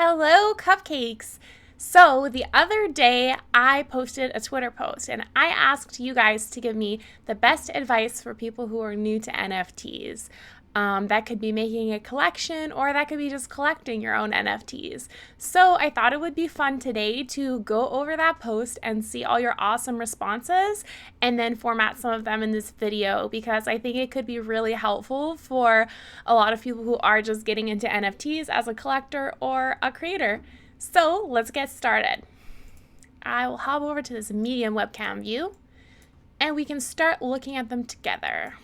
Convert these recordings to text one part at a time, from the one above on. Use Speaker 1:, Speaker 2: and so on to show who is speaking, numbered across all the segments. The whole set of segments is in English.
Speaker 1: Hello, cupcakes. So the other day I posted a Twitter post and I asked you guys to give me the best advice for people who are new to NFTs. That could be making a collection or that could be just collecting your own NFTs. So I thought it would be fun today to go over that post and see all your awesome responses and then format some of them in this video because I think it could be really helpful for a lot of people who are just getting into NFTs as a collector or a creator. So let's get started. I will hop over to this medium webcam view and we can start looking at them together.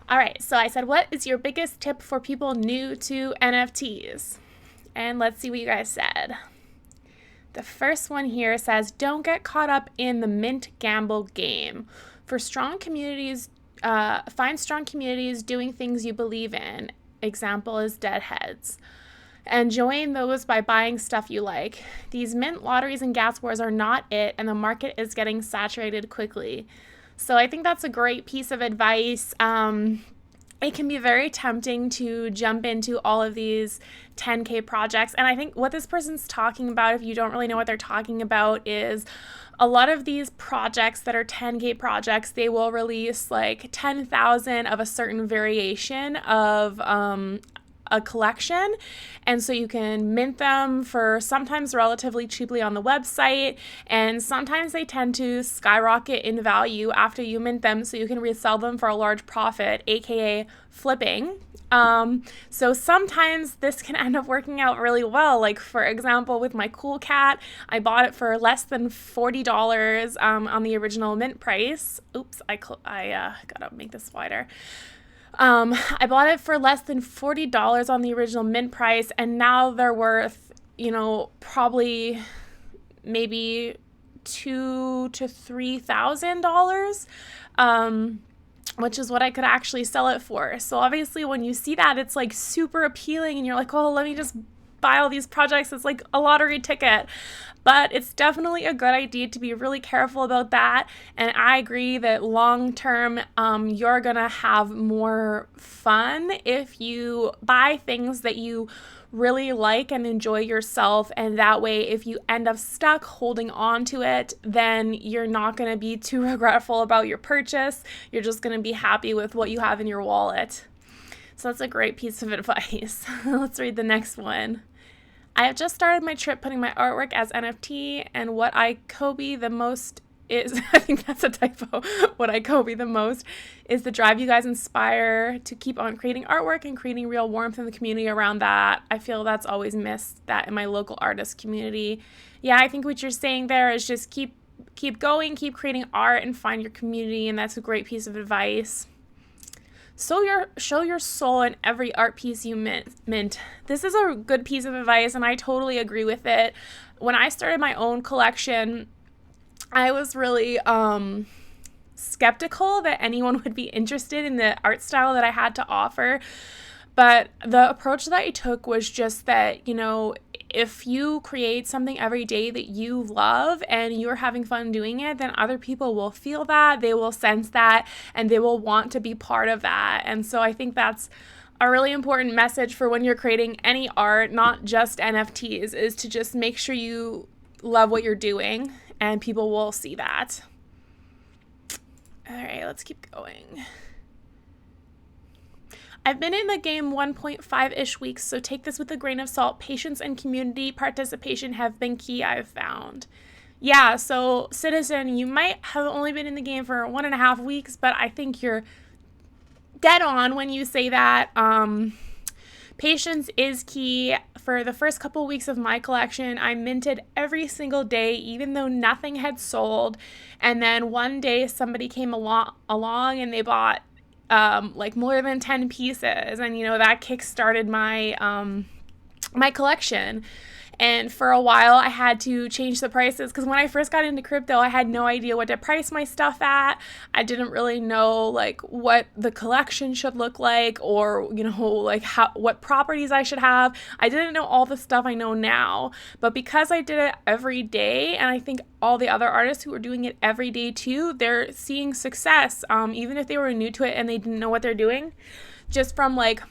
Speaker 1: All right, so I said, what is your biggest tip for people new to NFTs? And let's see what you guys said. The first one here says, don't get caught up in the mint gamble game. For strong communities, find strong communities doing things you believe in. Example is Deadheads. And join those by buying stuff you like. These mint lotteries and gas wars are not it, and the market is getting saturated quickly. So I think that's a great piece of advice. It can be very tempting to jump into all of these 10K projects. And I think what this person's talking about, if you don't really know what they're talking about, is a lot of these projects that are 10K projects, they will release like 10,000 of a certain variation of a collection, and so you can mint them for sometimes relatively cheaply on the website, and sometimes they tend to skyrocket in value after you mint them, so you can resell them for a large profit, aka flipping. So sometimes this can end up working out really well. Like for example, with my cool cat, I bought it for less than $40 on the original mint price. Oops, I gotta make this wider. I bought it for less than $40 on the original mint price, and now they're worth, probably maybe $2,000 to $3,000, which is what I could actually sell it for. So obviously when you see that, it's like super appealing and you're like, oh, let me just buy all these projects. It's like a lottery ticket. But it's definitely a good idea to be really careful about that. And I agree that long term, you're going to have more fun if you buy things that you really like and enjoy yourself. And that way, if you end up stuck holding on to it, then you're not going to be too regretful about your purchase. You're just going to be happy with what you have in your wallet. So that's a great piece of advice. Let's read the next one. I have just started my trip putting my artwork as NFT, and what I Kobe the most is, I think that's a typo, what I Kobe the most is the drive you guys inspire to keep on creating artwork and creating real warmth in the community around that. I feel that's always missed that in my local artist community. Yeah, I think what you're saying there is just keep going, keep creating art and find your community, and that's a great piece of advice. Show your soul in every art piece you mint. This is a good piece of advice, and I totally agree with it. When I started my own collection, I was really skeptical that anyone would be interested in the art style that I had to offer. But the approach that I took was just that, if you create something every day that you love and you're having fun doing it, then other people will feel that, they will sense that, and they will want to be part of that. And so I think that's a really important message for when you're creating any art, not just NFTs, is to just make sure you love what you're doing and people will see that. All right, let's keep going. I've been in the game 1.5-ish weeks, so take this with a grain of salt. Patience and community participation have been key, I've found. Yeah, so Citizen, you might have only been in the game for 1.5 weeks, but I think you're dead on when you say that. Patience is key. For the first couple weeks of my collection, I minted every single day, even though nothing had sold. And then one day somebody came along and they bought like more than 10 pieces, and that kick-started my my collection. And for a while I had to change the prices because when I first got into crypto, I had no idea what to price my stuff at. I didn't really know like what the collection should look like, or like what properties I should have. I didn't know all the stuff I know now, but because I did it every day, and I think all the other artists who are doing it every day too, they're seeing success, even if they were new to it and they didn't know what they're doing, just from like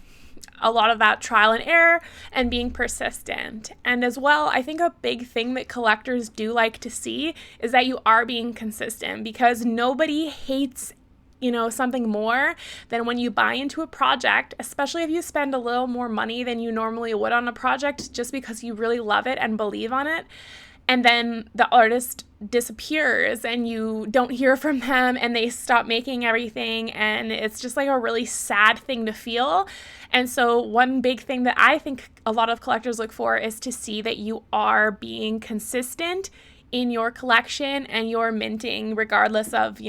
Speaker 1: a lot of that trial and error and being persistent. And as well, I think a big thing that collectors do like to see is that you are being consistent, because nobody hates something more than when you buy into a project, especially if you spend a little more money than you normally would on a project just because you really love it and believe on it. And then the artist disappears and you don't hear from them and they stop making everything. And it's just like a really sad thing to feel. And so one big thing that I think a lot of collectors look for is to see that you are being consistent in your collection and your minting, regardless of,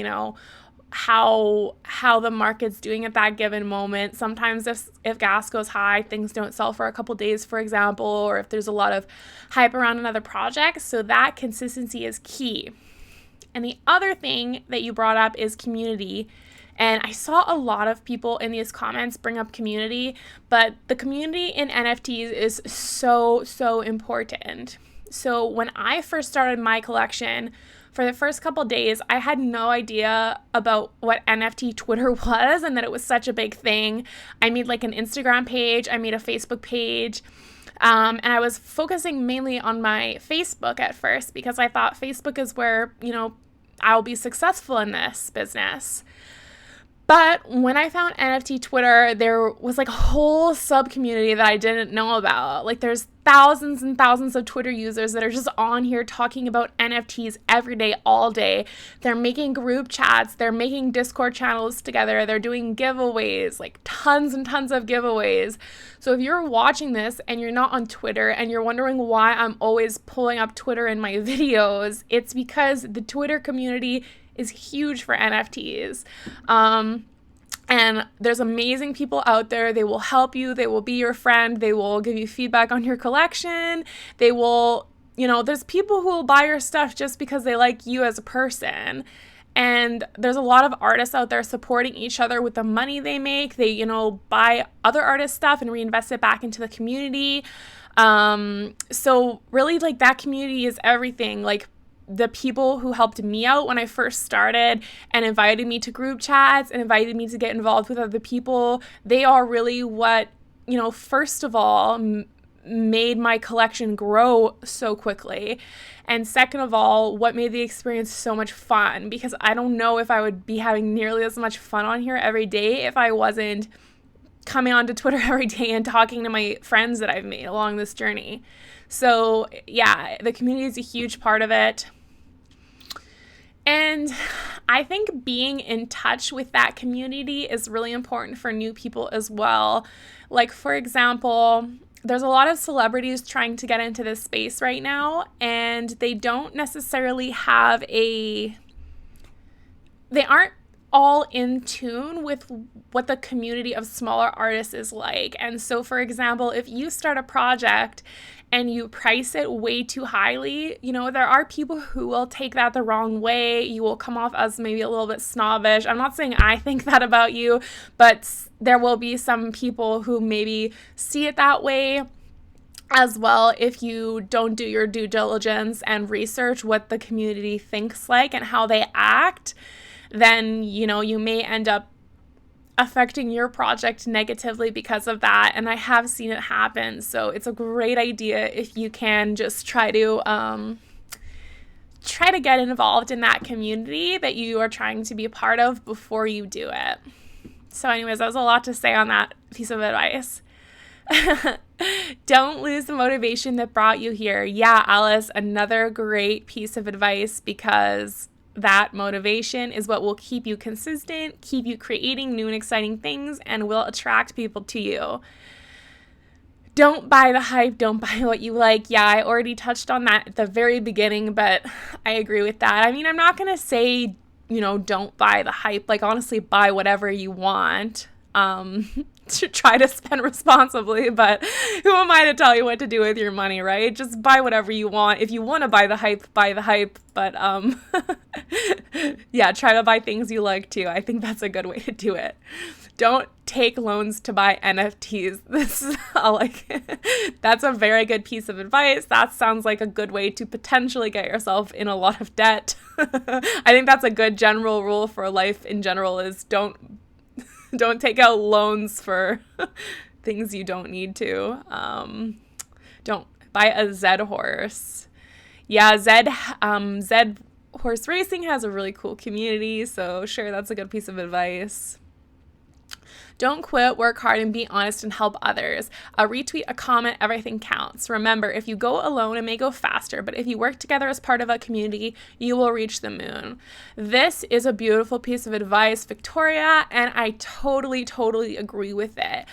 Speaker 1: how the market's doing at that given moment. Sometimes if gas goes high, things don't sell for a couple days, for example, or if there's a lot of hype around another project. So that consistency is key. And the other thing that you brought up is community. And I saw a lot of people in these comments bring up community, but the community in NFTs is so, so important. So when I first started my collection, for the first couple days, I had no idea about what NFT Twitter was and that it was such a big thing. I made like an Instagram page, I made a Facebook page, and I was focusing mainly on my Facebook at first because I thought Facebook is where, I'll be successful in this business. But when I found NFT Twitter, there was like a whole sub-community that I didn't know about. Like there's thousands and thousands of Twitter users that are just on here talking about NFTs every day, all day. They're making group chats. They're making Discord channels together. They're doing giveaways, like tons and tons of giveaways. So if you're watching this and you're not on Twitter and you're wondering why I'm always pulling up Twitter in my videos, it's because the Twitter community is huge for NFTs. And there's amazing people out there. They will help you. They will be your friend. They will give you feedback on your collection. They will, there's people who will buy your stuff just because they like you as a person. And there's a lot of artists out there supporting each other with the money they make. They, buy other artists' stuff and reinvest it back into the community. So really, like, that community is everything. Like, the people who helped me out when I first started and invited me to group chats and invited me to get involved with other people, they are really what, first of all, made my collection grow so quickly. And second of all, what made the experience so much fun, because I don't know if I would be having nearly as much fun on here every day if I wasn't coming onto Twitter every day and talking to my friends that I've made along this journey. So yeah, the community is a huge part of it. And I think being in touch with that community is really important for new people as well. Like, for example, there's a lot of celebrities trying to get into this space right now, and they don't necessarily have they aren't all in tune with what the community of smaller artists is like. And so, for example, if you start a project and you price it way too highly, there are people who will take that the wrong way. You will come off as maybe a little bit snobbish. I'm not saying I think that about you, but there will be some people who maybe see it that way as well. If you don't do your due diligence and research what the community thinks like and how they act, then, you may end up affecting your project negatively because of that. And I have seen it happen. So it's a great idea if you can just try to get involved in that community that you are trying to be a part of before you do it. So anyways, that was a lot to say on that piece of advice. Don't lose the motivation that brought you here. Yeah, Alice, another great piece of advice, because that motivation is what will keep you consistent, keep you creating new and exciting things, and will attract people to you. Don't buy the hype. Don't buy what you like. Yeah, I already touched on that at the very beginning, but I agree with that. I mean, I'm not going to say, don't buy the hype. Like, honestly, buy whatever you want. To try to spend responsibly, but who am I to tell you what to do with your money, right? Just buy whatever you want. If you want to buy the hype, but yeah, try to buy things you like too. I think that's a good way to do it. Don't take loans to buy NFTs. This is that's a very good piece of advice. That sounds like a good way to potentially get yourself in a lot of debt. I think that's a good general rule for life in general, is don't take out loans for things you don't need to. Don't buy a Zed horse. Yeah, Zed horse racing has a really cool community, so sure, that's a good piece of advice. Don't quit, work hard, and be honest and help others. A retweet, a comment, everything counts. Remember, if you go alone, it may go faster, but if you work together as part of a community, you will reach the moon. This is a beautiful piece of advice, Victoria, and I totally, totally agree with it.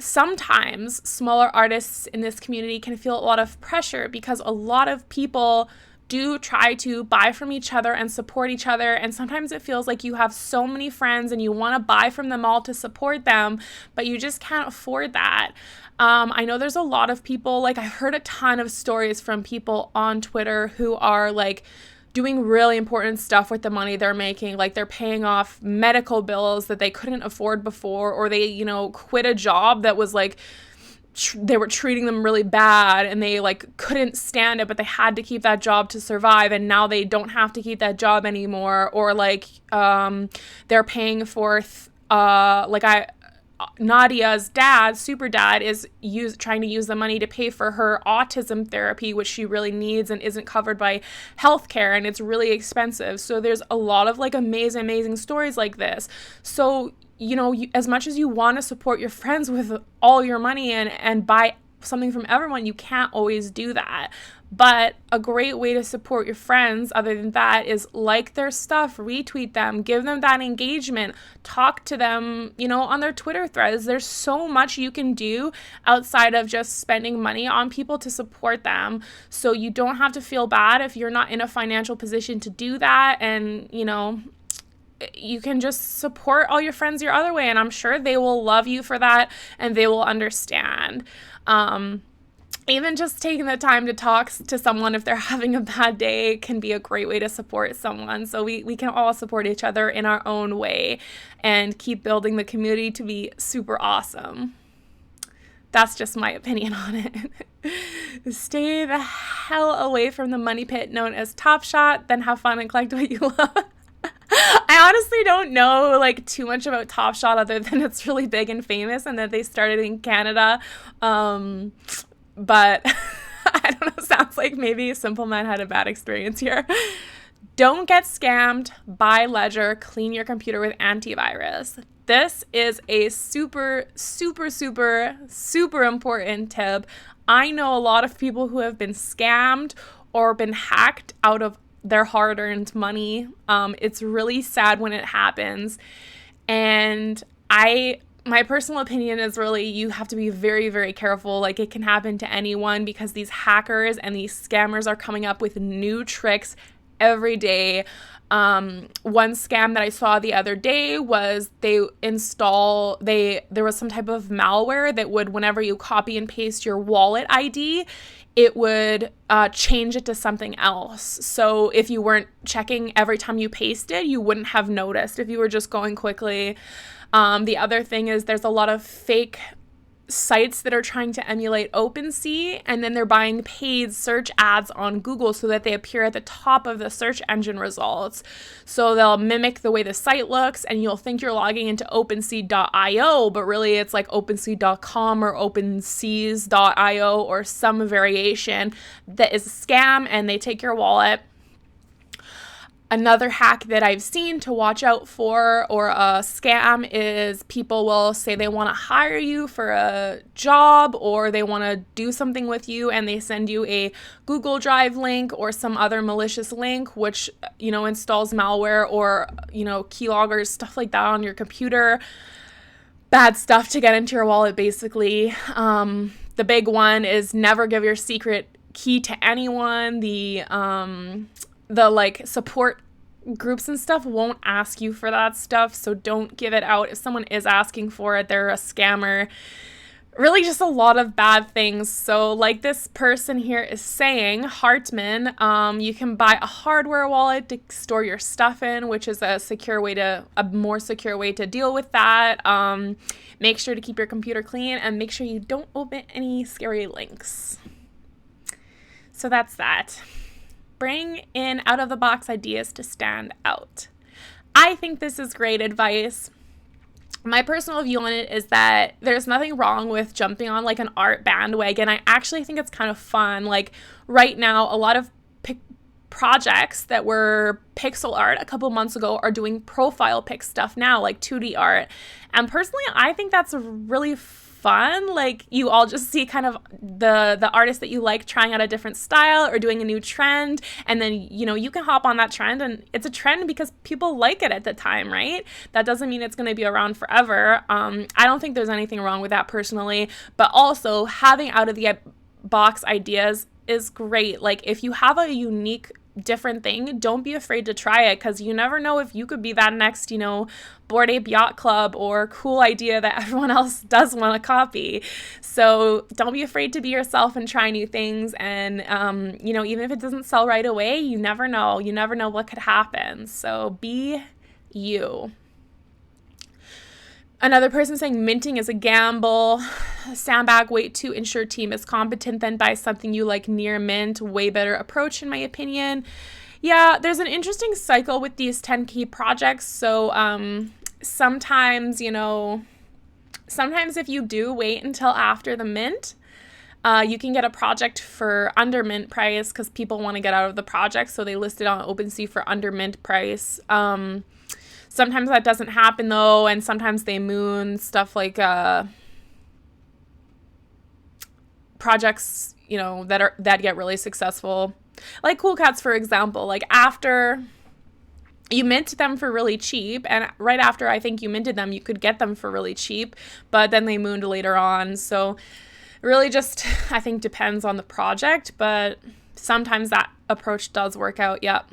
Speaker 1: Sometimes smaller artists in this community can feel a lot of pressure because a lot of people do try to buy from each other and support each other, and sometimes it feels like you have so many friends and you want to buy from them all to support them, but you just can't afford that. I know there's a lot of people, like I heard a ton of stories from people on Twitter who are like doing really important stuff with the money they're making, like they're paying off medical bills that they couldn't afford before, or they, you know, quit a job that was like they were treating them really bad and they like couldn't stand it, but they had to keep that job to survive, and now they don't have to keep that job anymore. Or like they're paying for Nadia's dad, super dad, is trying to use the money to pay for her autism therapy, which she really needs and isn't covered by healthcare, and it's really expensive. So there's a lot of like amazing stories like this. So you know, as much as you want to support your friends with all your money and buy something from everyone, you can't always do that. But a great way to support your friends other than that is like their stuff, retweet them, give them that engagement, talk to them, you know, on their Twitter threads. There's so much you can do outside of just spending money on people to support them. So you don't have to feel bad if you're not in a financial position to do that. And, you know, you can just support all your friends your other way, and I'm sure they will love you for that and they will understand. Even just taking the time to talk to someone if they're having a bad day can be a great way to support someone. So we can all support each other in our own way and keep building the community to be super awesome. That's just my opinion on it. Stay the hell away from the money pit known as Top Shot, then have fun and collect what you love. I honestly don't know like too much about Top Shot other than it's really big and famous and that they started in Canada. But I don't know, sounds like maybe Simple Man had a bad experience here. Don't get scammed. Buy Ledger. Clean your computer with antivirus. This is a super important tip. I know a lot of people who have been scammed or been hacked out of their hard-earned money. It's really sad when it happens. And my personal opinion is really you have to be very careful. Like, it can happen to anyone because these hackers and these scammers are coming up with new tricks every day. One scam that I saw the other day was there was some type of malware that would, whenever you copy and paste your wallet ID, it would change it to something else. So if you weren't checking every time you pasted, you wouldn't have noticed if you were just going quickly. The other thing is there's a lot of fake sites that are trying to emulate OpenSea, and then they're buying paid search ads on Google so that they appear at the top of the search engine results. So they'll mimic the way the site looks, and you'll think you're logging into OpenSea.io, but really it's like OpenSea.com or OpenSeas.io or some variation that is a scam, and they take your wallet. Another hack that I've seen to watch out for, or a scam, is people will say they want to hire you for a job or they want to do something with you, and they send you a Google Drive link or some other malicious link which, you know, installs malware or, you know, keyloggers, stuff like that on your computer. Bad stuff to get into your wallet, basically. The big one is never give your secret key to anyone. The like support groups and stuff won't ask you for that stuff, so don't give it out. If someone is asking for it, they're a scammer. Really just a lot of bad things. So like this person here is saying, Hartman, you can buy a hardware wallet to store your stuff in, which is a more secure way to deal with that. Make sure to keep your computer clean and make sure you don't open any scary links. So that's that. Bring in out-of-the-box ideas to stand out. I think this is great advice. My personal view on it is that there's nothing wrong with jumping on like an art bandwagon. I actually think it's kind of fun. Like right now, a lot of projects that were pixel art a couple months ago are doing profile pic stuff now, like 2D art. And personally, I think that's really fun. Like you all just see kind of the artist that you like trying out a different style or doing a new trend, and then you can hop on that trend, and it's a trend because people like it at the time, right? That doesn't mean it's going to be around forever. I don't think there's anything wrong with that personally, but also having out of the box ideas is great. Like if you have a unique different thing, don't be afraid to try it, because you never know if you could be that next, Bored Ape Yacht Club or cool idea that everyone else does want to copy. So don't be afraid to be yourself and try new things. And, even if it doesn't sell right away, you never know. You never know what could happen. So be you. Another person saying minting is a gamble. Sandbag, wait to ensure team is competent, then buy something you like near mint. Way better approach in my opinion. Yeah, there's an interesting cycle with these 10K projects. So sometimes if you do wait until after the mint, you can get a project for under mint price because people want to get out of the project. So they list it on OpenSea for under mint price. Sometimes that doesn't happen though, and sometimes they moon stuff like projects, that get really successful. Like Cool Cats, for example. Like after you mint them for really cheap, and right after I think you minted them, you could get them for really cheap, but then they mooned later on. So it really just, I think, depends on the project, but sometimes that approach does work out. Yep.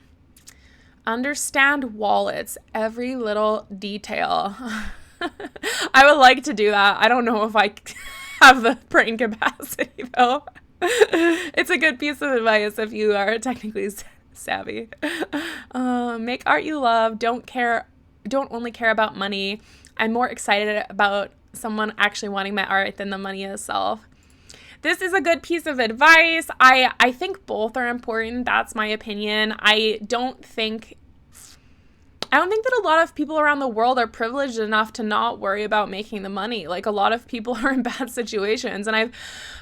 Speaker 1: Understand wallets, every little detail. I would like to do that. I don't know if I have the brain capacity, though. It's a good piece of advice if you are technically savvy. Make art you love. Don't only care about money. I'm more excited about someone actually wanting my art than the money itself. This is a good piece of advice. I think both are important. That's my opinion. I don't think that a lot of people around the world are privileged enough to not worry about making the money. Like a lot of people are in bad situations. And I've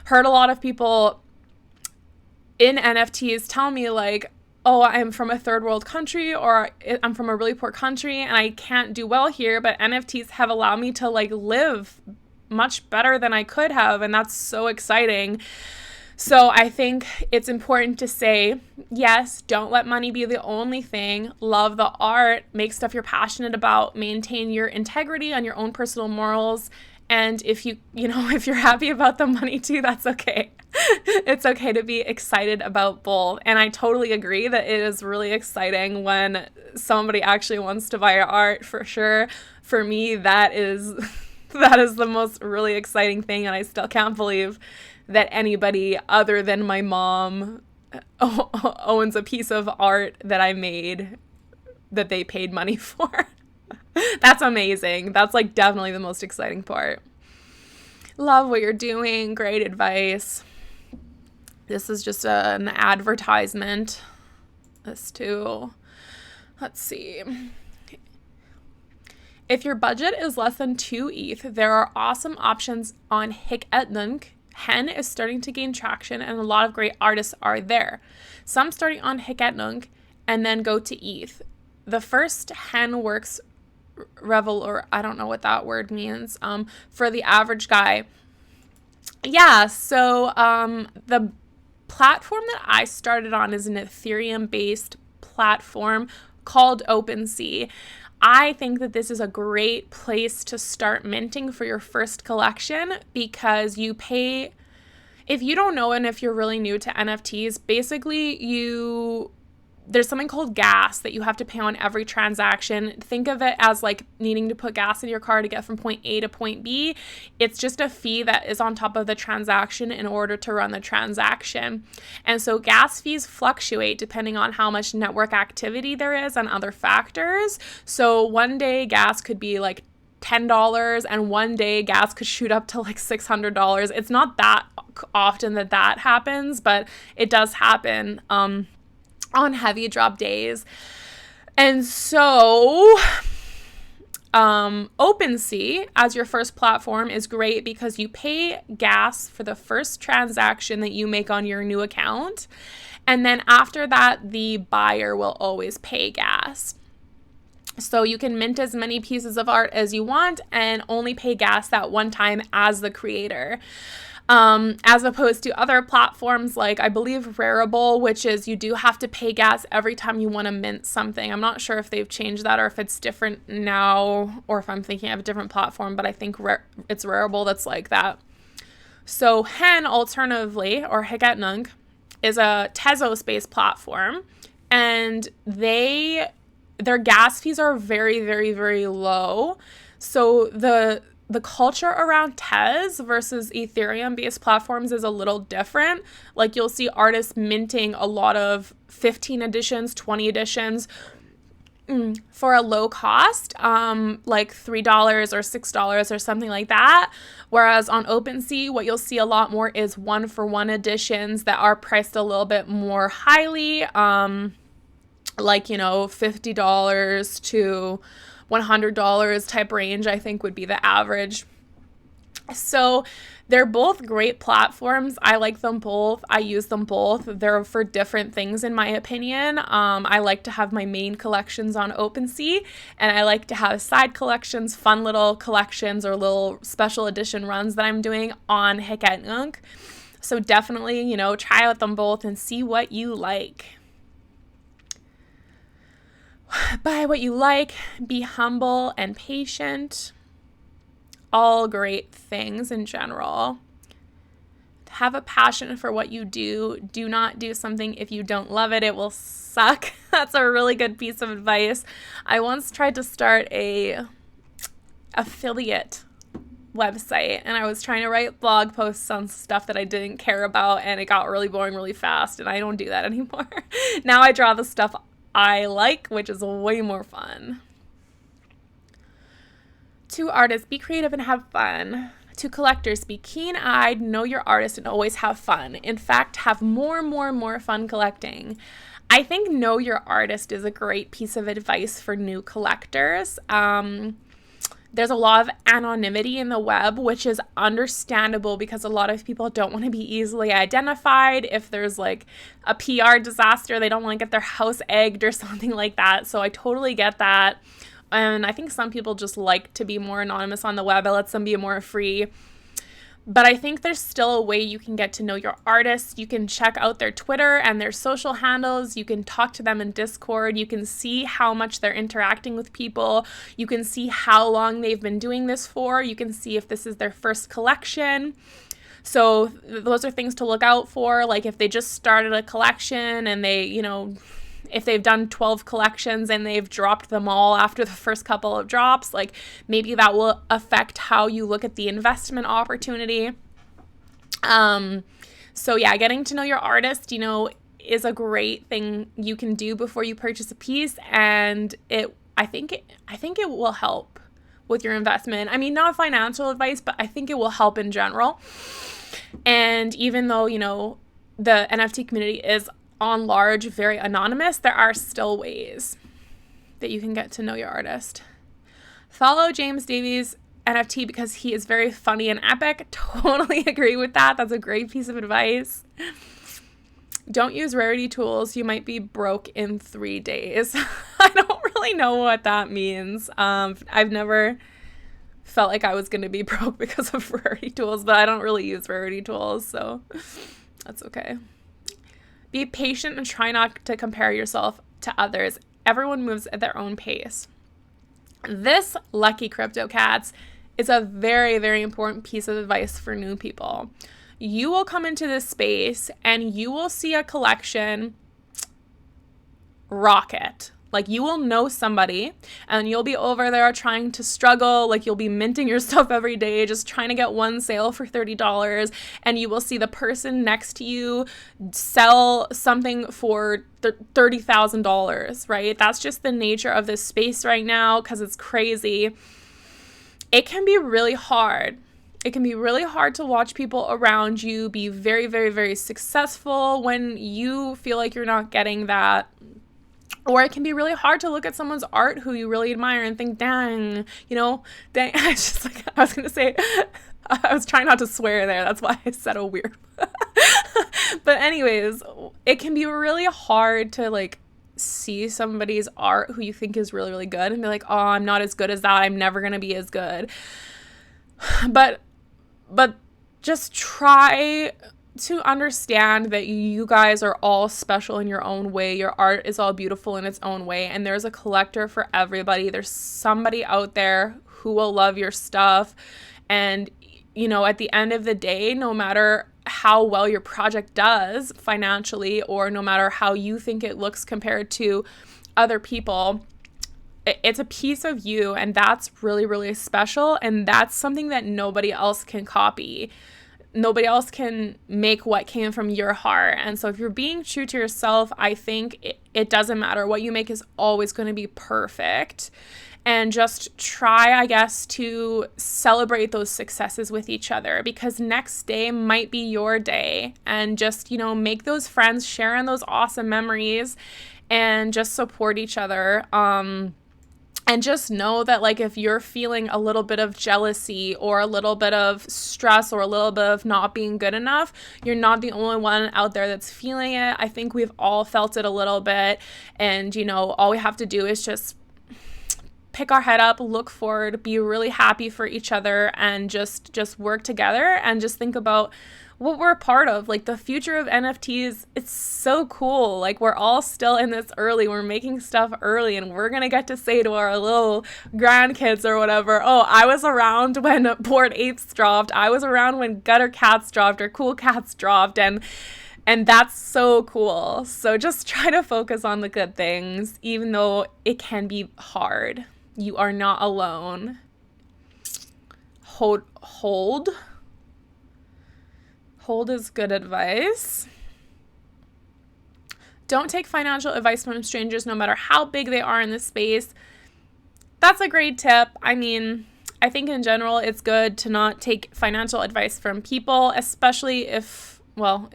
Speaker 1: heard a lot of people in NFTs tell me like, oh, I'm from a third world country, or I'm from a really poor country and I can't do well here, but NFTs have allowed me to like live much better than I could have, and that's so exciting. So I think it's important to say, yes, don't let money be the only thing. Love the art, make stuff you're passionate about, maintain your integrity on your own personal morals, and if if you're happy about the money too, that's okay. It's okay to be excited about both. And I totally agree that it is really exciting when somebody actually wants to buy your art, for sure. For me, that is the most really exciting thing, and I still can't believe that anybody other than my mom owns a piece of art that I made that they paid money for. That's amazing. That's like definitely the most exciting part. Love what you're doing. Great advice. This is just an advertisement. This too. Let's see. If your budget is less than 2 ETH, there are awesome options on Hiketnunk. Hen is starting to gain traction, and a lot of great artists are there. Some starting on Hiketnunk and then go to ETH. The first Hen works Revel, or I don't know what that word means, for the average guy. Yeah, so the platform that I started on is an Ethereum-based platform called OpenSea. I think that this is a great place to start minting for your first collection, because you pay, if you don't know and if you're really new to NFTs, basically there's something called gas that you have to pay on every transaction. Think of it as like needing to put gas in your car to get from point A to point B. It's just a fee that is on top of the transaction in order to run the transaction. And so gas fees fluctuate depending on how much network activity there is and other factors. So one day gas could be like $10, and one day gas could shoot up to like $600. It's not that often that happens, but it does happen on heavy drop days. And so OpenSea as your first platform is great because you pay gas for the first transaction that you make on your new account. And then after that, the buyer will always pay gas. So you can mint as many pieces of art as you want and only pay gas that one time as the creator. As opposed to other platforms like, I believe, Rarible, which is you do have to pay gas every time you want to mint something. I'm not sure if they've changed that or if it's different now or if I'm thinking of a different platform, but I think it's Rarible that's like that. So Hen, alternatively, or Higetnunk, is a Tezos-based platform, and their gas fees are very, very, very low. So the culture around Tez versus Ethereum-based platforms is a little different. Like, you'll see artists minting a lot of 15 editions, 20 editions for a low cost, like $3 or $6 or something like that. Whereas on OpenSea, what you'll see a lot more is 1-for-1 editions that are priced a little bit more highly, like, $50 to $100 type range, I think would be the average. So they're both great platforms. I like them both. I use them both. They're for different things, in my opinion. I like to have my main collections on OpenSea, and I like to have side collections, fun little collections, or little special edition runs that I'm doing on Higetnunk. So definitely, try out them both and see what you like. Buy what you like, be humble and patient. All great things in general. Have a passion for what you do. Do not do something if you don't love it. It will suck. That's a really good piece of advice. I once tried to start a affiliate website, and I was trying to write blog posts on stuff that I didn't care about, and it got really boring really fast, and I don't do that anymore. Now I draw the stuff I like, which is way more fun. To artists, be creative and have fun. To collectors, be keen-eyed, know your artist, and always have fun. In fact, have more fun collecting. I think know your artist is a great piece of advice for new collectors. There's a lot of anonymity in the web, which is understandable because a lot of people don't want to be easily identified. If there's like a PR disaster, they don't want to get their house egged or something like that. So I totally get that. And I think some people just like to be more anonymous on the web. It lets them be more free. But I think there's still a way you can get to know your artists. You can check out their Twitter and their social handles. You can talk to them in Discord. You can see how much they're interacting with people. You can see how long they've been doing this for. You can see if this is their first collection. So those are things to look out for. Like if they just started a collection and they, if they've done 12 collections and they've dropped them all after the first couple of drops, like maybe that will affect how you look at the investment opportunity. So yeah, getting to know your artist, is a great thing you can do before you purchase a piece, and I think it will help with your investment. I mean, not financial advice, but I think it will help in general. And even though, the NFT community is on large very anonymous, there are still ways that you can get to know your artist. Follow James Davies NFT because he is very funny and epic. Totally agree with that. That's a great piece of advice. Don't use rarity tools. You might be broke in 3 days. I don't really know what that means. I've never felt like I was going to be broke because of rarity tools, but I don't really use rarity tools, so that's okay. Be patient and try not to compare yourself to others. Everyone moves at their own pace. This, lucky cryptocats, is a very, very important piece of advice for new people. You will come into this space and you will see a collection rocket. Like, you will know somebody and you'll be over there trying to struggle. Like, you'll be minting your stuff every day, just trying to get one sale for $30. And you will see the person next to you sell something for $30,000, right? That's just the nature of this space right now because it's crazy. It can be really hard. It can be really hard to watch people around you be very, very, very successful when you feel like you're not getting that Or it can be really hard to look at someone's art who you really admire and think, dang, dang. I was just like, I was going to say, I was trying not to swear there. That's why I said a weird. But anyways, it can be really hard to like see somebody's art who you think is really, really good and be like, oh, I'm not as good as that. I'm never going to be as good. But just try to understand that you guys are all special in your own way. Your art is all beautiful in its own way, and there's a collector for everybody. There's somebody out there who will love your stuff. And at the end of the day, no matter how well your project does financially, or no matter how you think it looks compared to other people, it's a piece of you, and that's really, really special. And that's something that nobody else can copy. Nobody else can make what came from your heart. And so if you're being true to yourself, I think it doesn't matter. What you make is always going to be perfect. And just try, I guess, to celebrate those successes with each other, because next day might be your day. And just, make those friends, share in those awesome memories, and just support each other. And just know that, like, if you're feeling a little bit of jealousy or a little bit of stress or a little bit of not being good enough, you're not the only one out there that's feeling it. I think we've all felt it a little bit. And, all we have to do is just pick our head up, look forward, be really happy for each other, and just work together and just think about what we're a part of. Like, the future of NFTs, it's so cool. Like, we're all still in this early. We're making stuff early, and we're going to get to say to our little grandkids or whatever, oh, I was around when Bored Apes dropped. I was around when Gutter Cats dropped or Cool Cats dropped. And that's so cool. So just try to focus on the good things, even though it can be hard. You are not alone. Hold is good advice. Don't take financial advice from strangers, no matter how big they are in this space. That's a great tip. I mean, I think in general, it's good to not take financial advice from people, especially if, well,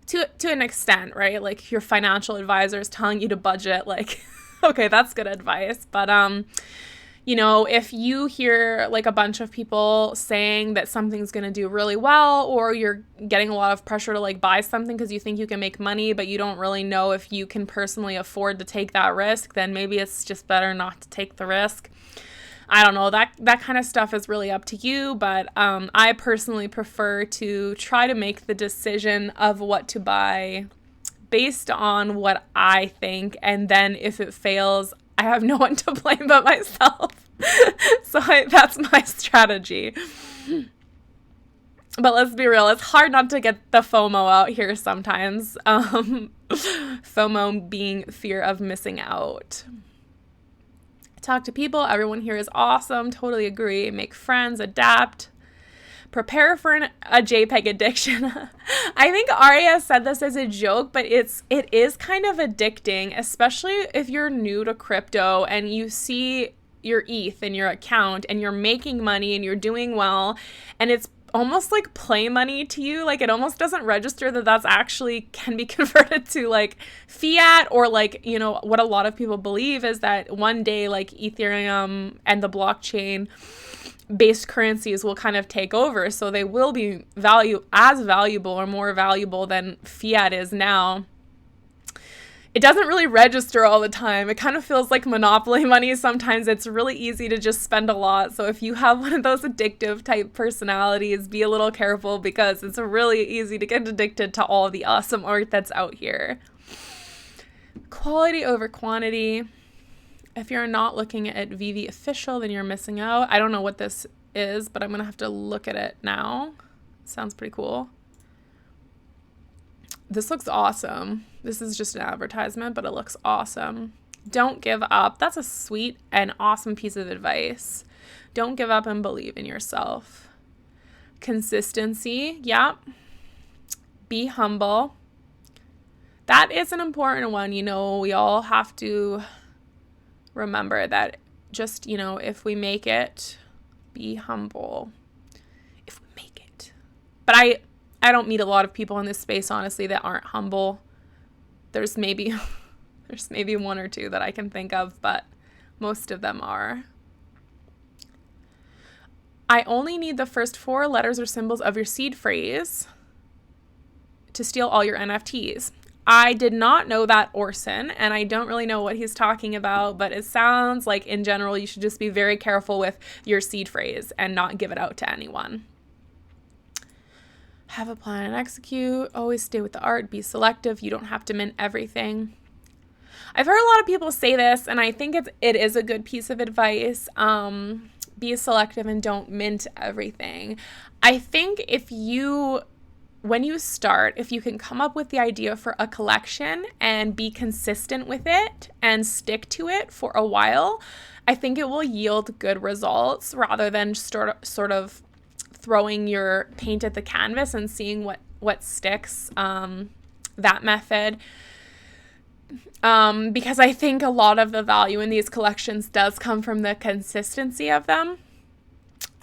Speaker 1: to an extent, right? Like, your financial advisor is telling you to budget, like, okay, that's good advice. But, if you hear like a bunch of people saying that something's going to do really well, or you're getting a lot of pressure to like buy something because you think you can make money, but you don't really know if you can personally afford to take that risk, then maybe it's just better not to take the risk. I don't know, that kind of stuff is really up to you, but I personally prefer to try to make the decision of what to buy based on what I think, and then if it fails, I have no one to blame but myself. So that's my strategy. But let's be real, it's hard not to get the FOMO out here sometimes. FOMO being fear of missing out. Talk to people. Everyone here is awesome. Totally agree. Make friends. Adapt. Prepare for a JPEG addiction. I think Aria said this as a joke, but it is kind of addicting, especially if you're new to crypto and you see your ETH in your account and you're making money and you're doing well, and it's almost like play money to you. Like, it almost doesn't register that that's actually can be converted to like fiat, or like, what a lot of people believe is that one day like Ethereum and the blockchain based currencies will kind of take over. So they will be as valuable or more valuable than fiat is now. It doesn't really register all the time. It kind of feels like monopoly money. Sometimes it's really easy to just spend a lot. So if you have one of those addictive type personalities, be a little careful, because it's really easy to get addicted to all the awesome art that's out here. Quality over quantity. If you're not looking at VV Official, then you're missing out. I don't know what this is, but I'm going to have to look at it now. Sounds pretty cool. This looks awesome. This is just an advertisement, but it looks awesome. Don't give up. That's a sweet and awesome piece of advice. Don't give up and believe in yourself. Consistency. Yeah. Be humble. That is an important one. We all have to remember that. Just, if we make it, be humble. If we make it. But I don't meet a lot of people in this space, honestly, that aren't humble. There's maybe There's maybe one or two that I can think of, but most of them are. I only need the first 4 letters or symbols of your seed phrase to steal all your NFTs. I did not know that, Orson, and I don't really know what he's talking about, but it sounds like in general you should just be very careful with your seed phrase and not give it out to anyone. Have a plan and execute. Always stay with the art. Be selective. You don't have to mint everything. I've heard a lot of people say this, and I think it is a good piece of advice. Be selective and don't mint everything. I think when you start, if you can come up with the idea for a collection and be consistent with it and stick to it for a while, I think it will yield good results rather than sort of throwing your paint at the canvas and seeing what sticks. That method. Because I think a lot of the value in these collections does come from the consistency of them.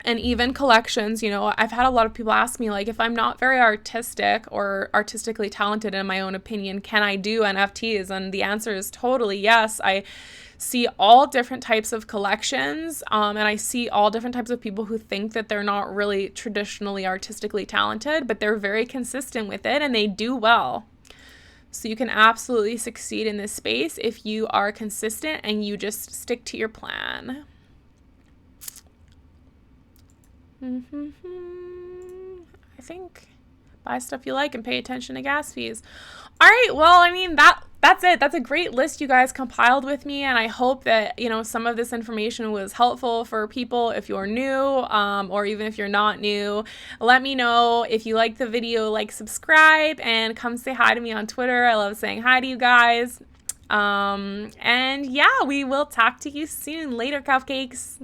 Speaker 1: And even collections, I've had a lot of people ask me, like, if I'm not very artistic or artistically talented in my own opinion, can I do NFTs? And the answer is totally yes. I see all different types of collections, and I see all different types of people who think that they're not really traditionally artistically talented, but they're very consistent with it and they do well. So you can absolutely succeed in this space if you are consistent and you just stick to your plan. I think buy stuff you like and pay attention to gas fees. All right, well, I mean, that's it. That's a great list you guys compiled with me, and I hope that, some of this information was helpful for people if you're new, or even if you're not new. Let me know if you like the video, subscribe, and come say hi to me on Twitter. I love saying hi to you guys. And yeah, we will talk to you soon. Later, cupcakes.